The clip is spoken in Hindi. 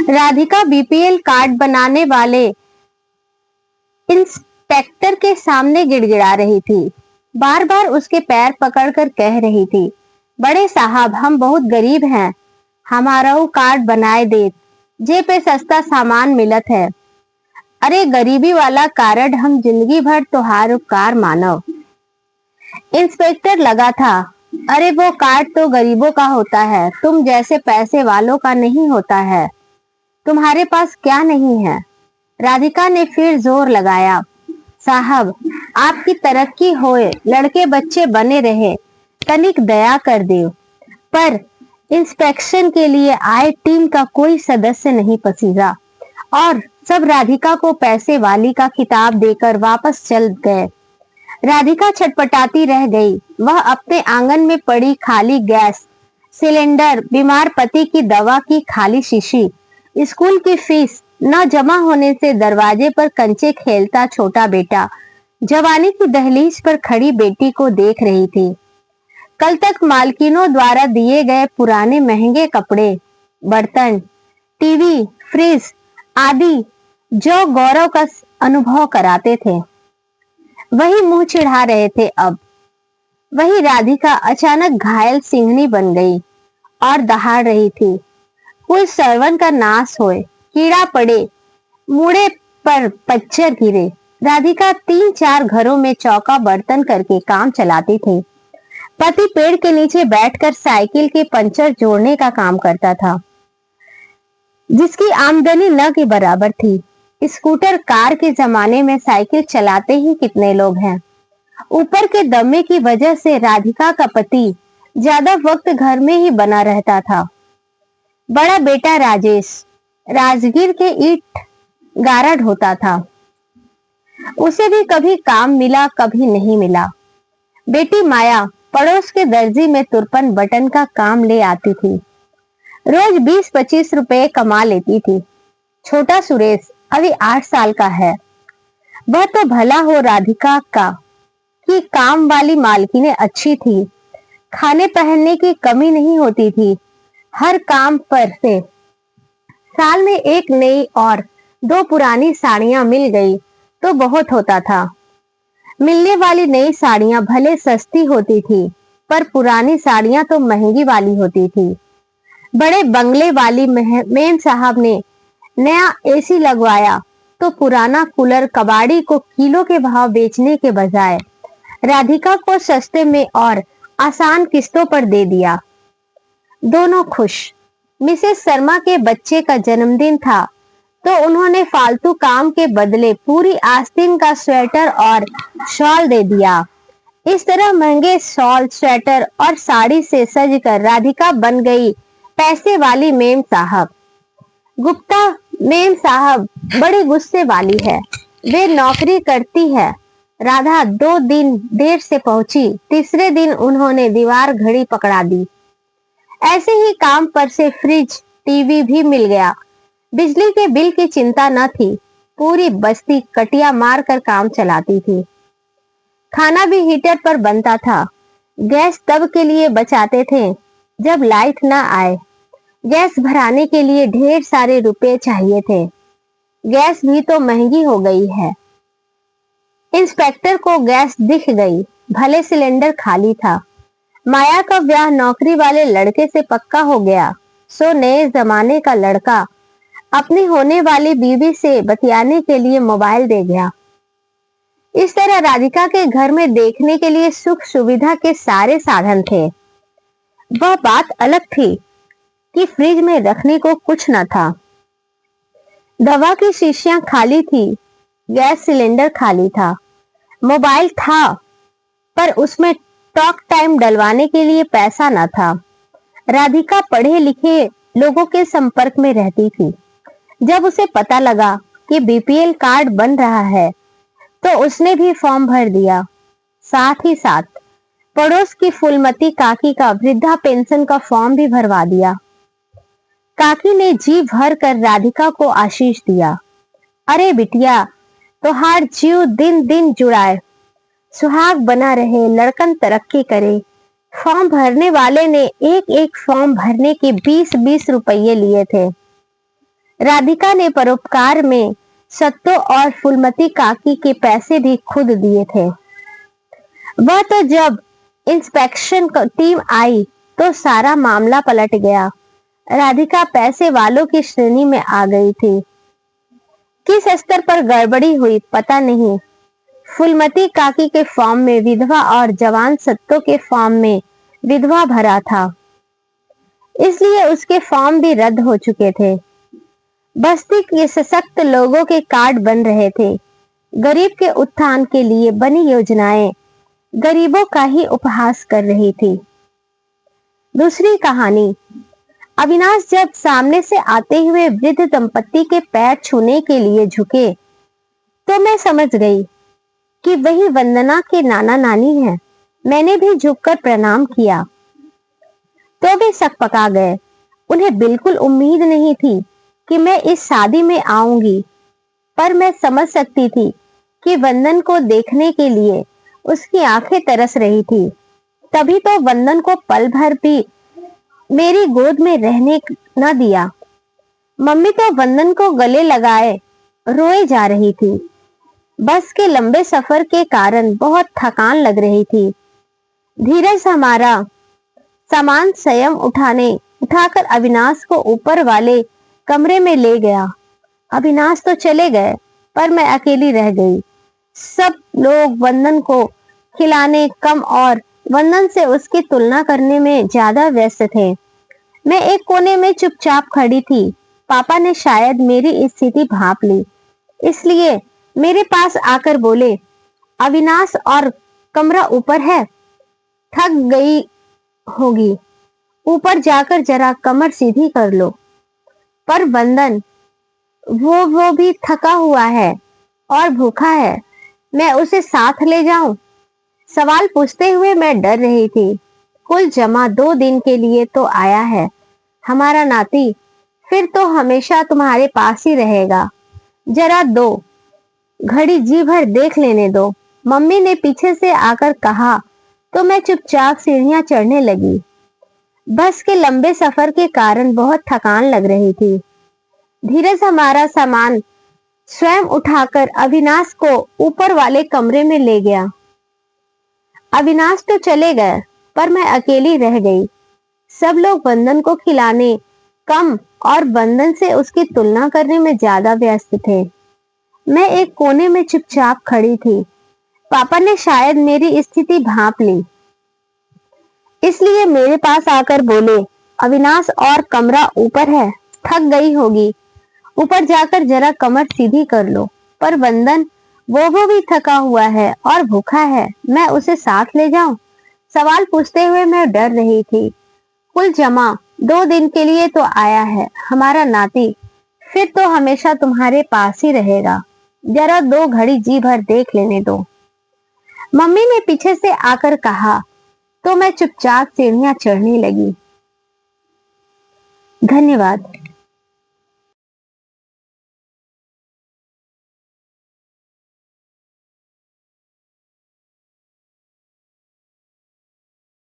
राधिका बीपीएल कार्ड बनाने वाले इंस्पेक्टर के सामने गिड़गिड़ा रही थी। बार बार उसके पैर पकड़कर कह रही थी, बड़े साहब हम बहुत गरीब हैं, हमारा वो कार्ड बनाए दे, जे पे सस्ता सामान मिलत है। अरे गरीबी वाला कार्ड हम जिंदगी भर तोहार उपकार मानव। इंस्पेक्टर लगा था, अरे वो कार्ड तो गरीबों का होता है, तुम जैसे पैसे वालों का नहीं होता है। तुम्हारे पास क्या नहीं है? राधिका ने फिर जोर लगाया, साहब आपकी तरक्की होए, लड़के बच्चे बने रहे, तनिक दया कर दे। पर इंस्पेक्शन के लिए आए टीम का कोई सदस्य नहीं पसीजा और सब राधिका को पैसे वाली का खिताब देकर वापस चल गए। राधिका छटपटाती रह गई। वह अपने आंगन में पड़ी खाली गैस सिलेंडर, बीमार पति की दवा की खाली शीशी, स्कूल की फीस न जमा होने से दरवाजे पर कंचे खेलता छोटा बेटा, जवानी की दहलीज पर खड़ी बेटी को देख रही थी। कल तक मालकिनों द्वारा दिए गए पुराने महंगे कपड़े, बर्तन, टीवी, फ्रिज आदि जो गौरव का अनुभव कराते थे, वही मुंह चिढ़ा रहे थे। अब वही राधिका अचानक घायल सिंहनी बन गई और दहाड़ रही थी। कोई सरवन का नाश होए, कीड़ा पड़े, मुड़े पर पच्चर गिरे। राधिका 3-4 घरों में चौका बर्तन करके काम चलाती थी। पति पेड़ के नीचे बैठकर साइकिल के पंचर जोड़ने का काम करता था, जिसकी आमदनी न के बराबर थी। स्कूटर कार के जमाने में साइकिल चलाते ही कितने लोग हैं। ऊपर के दमे की वजह से राधिका का पति ज्यादा वक्त घर में ही बना रहता था। बड़ा बेटा राजेश राजगीर के ईंट गारा ढोता था। उसे भी कभी काम मिला, कभी नहीं मिला। बेटी माया पड़ोस के दर्जी में तुरपन बटन का काम ले आती थी, रोज 20-25 रुपए कमा लेती थी। छोटा सुरेश अभी 8 साल का है। वह तो भला हो राधिका का कि काम वाली मालकिनें अच्छी थी, खाने पहनने की कमी नहीं होती थी। हर काम पर से साल में एक नई और 2 पुरानी साड़ियां मिल गई तो बहुत होता था। मिलने वाली नई साड़ियां भले सस्ती होती थी, पर पुरानी साड़ियां तो महंगी वाली होती थी। बड़े बंगले वाली मेम साहब ने नया एसी लगवाया तो पुराना कूलर कबाड़ी को किलो के भाव बेचने के बजाय राधिका को सस्ते में और आसान किस्तों पर दे दिया। दोनों खुश। मिसेस शर्मा के बच्चे का जन्मदिन था तो उन्होंने फालतू काम के बदले पूरी आस्तीन का स्वेटर और शॉल दे दिया। इस तरह महंगे शॉल, स्वेटर और साड़ी से सजकर राधिका बन गई पैसे वाली मेम साहब। गुप्ता मेम साहब बड़ी गुस्से वाली है। वे नौकरी करती है। राधा 2 दिन देर से पहुंची, तीसरे दिन उन्होंने दीवार घड़ी पकड़ा दी। ऐसे ही काम पर से फ्रिज, टीवी भी मिल गया। बिजली के बिल की चिंता न थी। पूरी बस्ती कटिया मार कर काम चलाती थी। खाना भी हीटर पर बनता था। गैस तब के लिए बचाते थे जब लाइट न आए। गैस भराने के लिए ढेर सारे रुपए चाहिए थे। गैस भी तो महंगी हो गई है। इंस्पेक्टर को गैस दिख गई, भले सिलेंडर खाली था। माया का ब्याह नौकरी वाले लड़के से पक्का हो गया, सो नए जमाने का लड़का अपनी होने वाली बीवी से बतियाने के लिए मोबाइल दे गया। इस तरह राधिका के घर में देखने के लिए सुख सुविधा के सारे साधन थे। वह बात अलग थी कि फ्रिज में रखने को कुछ न था। दवा की शीशियां खाली थी, गैस सिलेंडर खाली था। मोबाइल था, पर उसमें टॉक टाइम डलवाने के लिए पैसा न था। राधिका पढ़े लिखे लोगों के संपर्क में रहती थी। जब उसे पता लगा कि बीपीएल कार्ड बन रहा है, तो उसने भी फॉर्म भर दिया। साथ ही साथ पड़ोस की फूलमती काकी का वृद्धा पेंशन का फॉर्म भी भरवा दिया। काकी ने जी भर कर राधिका को आशीष दिया। अरे बिटिया, तोहार जीव दिन दिन जुड़ाए, सुहाग बना रहे, लड़कन तरक्की करे। फॉर्म भरने वाले ने एक एक फॉर्म भरने के 20-20 रुपये लिए थे। राधिका ने परोपकार में सत्तो और फूलमती काकी के पैसे भी खुद दिए थे। वह तो जब इंस्पेक्शन टीम आई तो सारा मामला पलट गया। राधिका पैसे वालों की श्रेणी में आ गई थी। किस स्तर पर गड़बड़ी हुई पता नहीं। फूलमती काकी के फॉर्म में विधवा और जवान सत्तो के फॉर्म में विधवा भरा था, इसलिए उसके फॉर्म भी रद्द हो चुके थे। बस्ती के सशक्त लोगों के कार्ड बन रहे थे। गरीब के उत्थान के लिए बनी योजनाएं गरीबों का ही उपहास कर रही थी। दूसरी कहानी। अविनाश जब सामने से आते हुए वृद्ध दंपत्ति के पैर छूने के लिए झुके तो मैं समझ गई कि वही वंदना के नाना नानी हैं। मैंने भी झुककर प्रणाम किया तो भी सकपका गए। उन्हें बिल्कुल उम्मीद नहीं थी कि मैं इस शादी में आऊंगी, पर मैं समझ सकती थी कि वंदन को देखने के लिए उसकी आंखें तरस रही थी। तभी तो वंदन को पल भर भी मेरी गोद में रहने न दिया। मम्मी तो वंदन को गले लगाए रोए जा रही थी। बस के लंबे सफर के कारण बहुत थकान लग रही थी। धीरज हमारा सामान स्वयं उठाकर अविनाश को ऊपर वाले कमरे में ले गया। अविनाश तो चले गए, पर मैं अकेली रह गई। सब लोग वंदन को खिलाने कम और वंदन से उसकी तुलना करने में ज्यादा व्यस्त थे। मैं एक कोने में चुपचाप खड़ी थी। पापा ने शायद मेरी स्थिति भांप ली, इसलिए मेरे पास आकर बोले, अविनाश और कमरा ऊपर है, थक गई होगी, ऊपर जाकर जरा कमर सीधी कर लो। पर वंदन, वो भी थका हुआ है और भूखा है, मैं उसे साथ ले जाऊं? सवाल पूछते हुए मैं डर रही थी। कुल जमा 2 दिन के लिए तो आया है हमारा नाती, फिर तो हमेशा तुम्हारे पास ही रहेगा। जरा 2 घड़ी जी भर देख लेने दो, मम्मी ने पीछे से आकर कहा तो मैं चुपचाप सीढ़ियां चढ़ने लगी। बस के लंबे सफर के कारण बहुत थकान लग रही थी। धीरज हमारा सामान स्वयं उठाकर अविनाश को ऊपर वाले कमरे में ले गया। अविनाश तो चले गए, पर मैं अकेली रह गई। सब लोग वंदन को खिलाने कम और वंदन से उसकी तुलना करने में ज्यादा व्यस्त थे। मैं एक कोने में चुपचाप खड़ी थी। पापा ने शायद मेरी स्थिति भांप ली, इसलिए मेरे पास आकर बोले, अविनाश और कमरा ऊपर है, थक गई होगी, ऊपर जाकर जरा कमर सीधी कर लो। पर वंदन, वो भी थका हुआ है और भूखा है, मैं उसे साथ ले जाऊं? सवाल पूछते हुए मैं डर रही थी। कुल जमा 2 दिन के लिए तो आया है हमारा नाती, फिर तो हमेशा तुम्हारे पास ही रहेगा। जरा 2 घड़ी जी भर देख लेने दो, मम्मी ने पीछे से आकर कहा तो मैं चुपचाप सीढ़ियां चढ़ने लगी। धन्यवाद।